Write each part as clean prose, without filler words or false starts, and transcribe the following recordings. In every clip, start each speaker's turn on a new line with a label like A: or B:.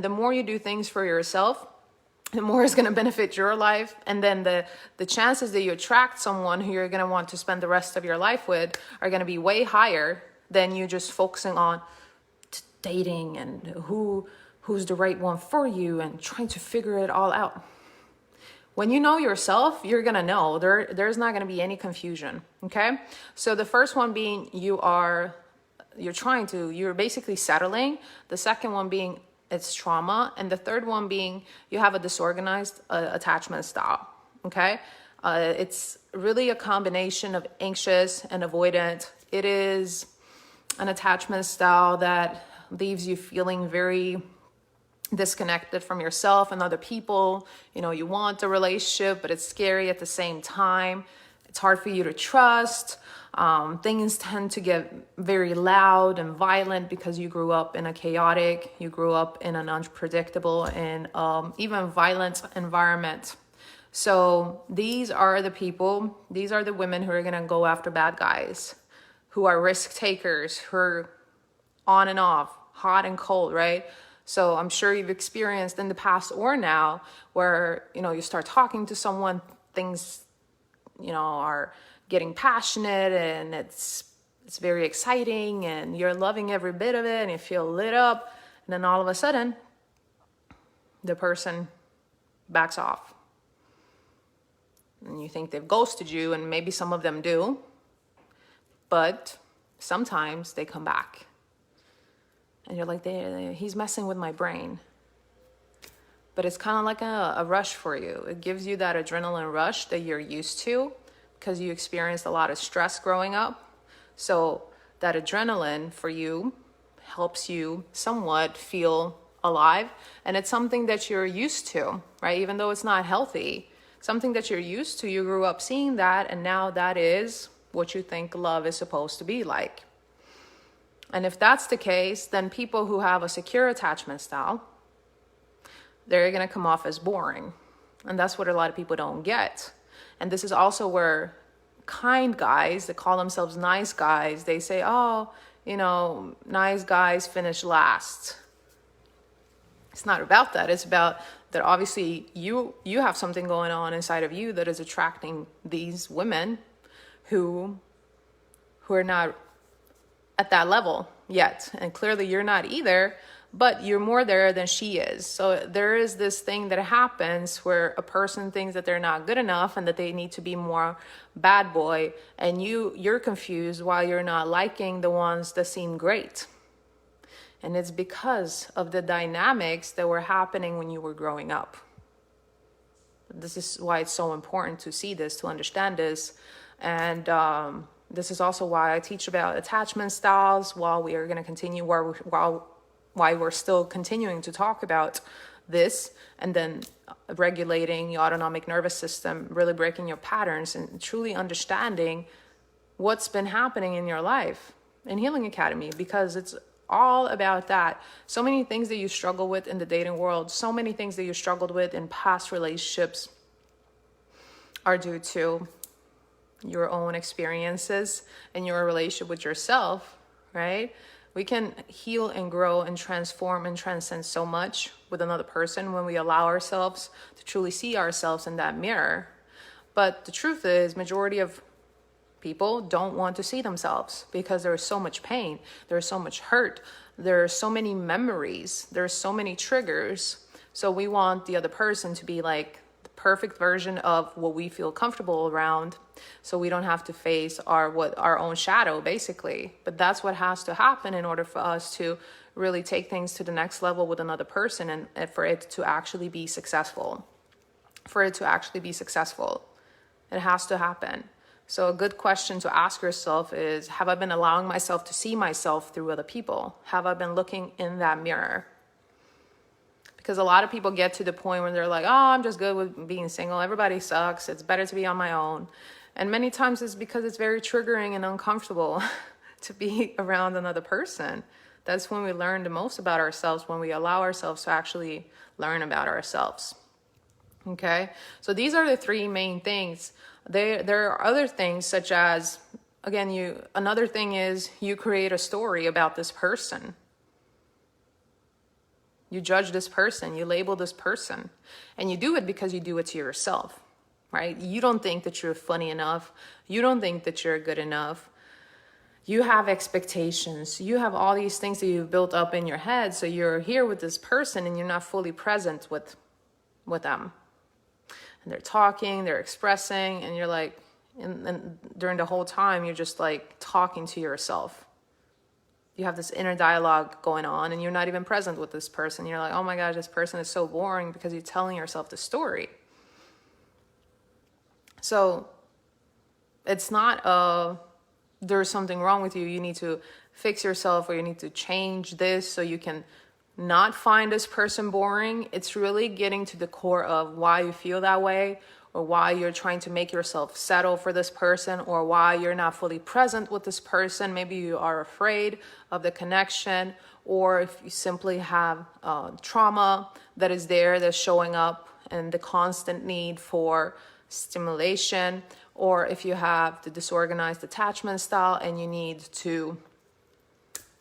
A: The more you do things for yourself, the more it's going to benefit your life. And then the chances that you attract someone who you're going to want to spend the rest of your life with are going to be way higher than you just focusing on dating and who's the right one for you and trying to figure it all out. When you know yourself, you're going to know there's not going to be any confusion. Okay. So the first one being you're basically settling. The second one being it's trauma. And the third one being you have a disorganized attachment style. Okay. It's really a combination of anxious and avoidant. It is an attachment style that leaves you feeling very disconnected from yourself and other people. You know, you want a relationship, but it's scary at the same time. It's hard for you to trust. Things tend to get very loud and violent because you grew up in an unpredictable and even violent environment. So these are the women who are going to go after bad guys, who are risk takers, who are on and off, hot and cold, right? So I'm sure you've experienced in the past or now where, you start talking to someone, things, are getting passionate and it's very exciting and you're loving every bit of it and you feel lit up. And then all of a sudden, the person backs off. And you think they've ghosted you, and maybe some of them do. But sometimes they come back. And you're like, he's messing with my brain. But it's kind of like a rush for you. It gives you that adrenaline rush that you're used to because you experienced a lot of stress growing up. So that adrenaline for you helps you somewhat feel alive. And it's something that you're used to, right? Even though it's not healthy, something that you're used to, you grew up seeing that, and now that is what you think love is supposed to be like. And if that's the case, then people who have a secure attachment style, they're going to come off as boring. And that's what a lot of people don't get. And this is also where kind guys that call themselves nice guys, they say, nice guys finish last. It's not about that. It's about that obviously you have something going on inside of you that is attracting these women who are not at that level yet. And clearly you're not either, but you're more there than she is. So there is this thing that happens where a person thinks that they're not good enough and that they need to be more bad boy. And you're confused while you're not liking the ones that seem great. And it's because of the dynamics that were happening when you were growing up. This is why it's so important to see this, to understand this. And this is also why I teach about attachment styles while we are going to continue why we're still continuing to talk about this, and then regulating your autonomic nervous system, really breaking your patterns and truly understanding what's been happening in your life in Healing Academy, because it's all about that. So many things that you struggle with in the dating world, so many things that you struggled with in past relationships are due to your own experiences and your relationship with yourself, right? We can heal and grow and transform and transcend so much with another person when we allow ourselves to truly see ourselves in that mirror. But the truth is, majority of people don't want to see themselves because there is so much pain, there's so much hurt, there are so many memories, there's so many triggers. So we want the other person to be like the perfect version of what we feel comfortable around, so we don't have to face our own shadow, basically. But that's what has to happen in order for us to really take things to the next level with another person, and for it to actually be successful. It has to happen. So a good question to ask yourself is, have I been allowing myself to see myself through other people? Have I been looking in that mirror? Because a lot of people get to the point where they're like, I'm just good with being single. Everybody sucks. It's better to be on my own. And many times it's because it's very triggering and uncomfortable to be around another person. That's when we learn the most about ourselves, when we allow ourselves to actually learn about ourselves. Okay? So these are the three main things. There are other things such as, again, another thing is you create a story about this person. You judge this person, you label this person, and you do it because you do it to yourself, right? You don't think that you're funny enough. You don't think that you're good enough. You have expectations. You have all these things that you've built up in your head. So you're here with this person and you're not fully present with them. And they're talking, they're expressing, and you're like, and during the whole time, you're just like talking to yourself. You have this inner dialogue going on and you're not even present with this person. You're like, oh my gosh, this person is so boring, because you're telling yourself the story. So it's not there's something wrong with you. You need to fix yourself, or you need to change this so you can not find this person boring. It's really getting to the core of why you feel that way, or why you're trying to make yourself settle for this person, or why you're not fully present with this person. Maybe you are afraid of the connection, or if you simply have trauma that is there, that's showing up, and the constant need for stimulation, or if you have the disorganized attachment style and you need to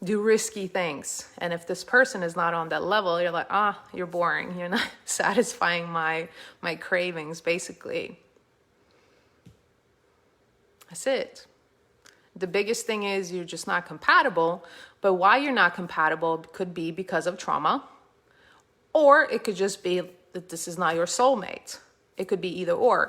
A: do risky things. And if this person is not on that level, you're like, you're boring. You're not satisfying my cravings, basically. That's it. The biggest thing is you're just not compatible. But why you're not compatible could be because of trauma, or it could just be that this is not your soulmate. It could be either or.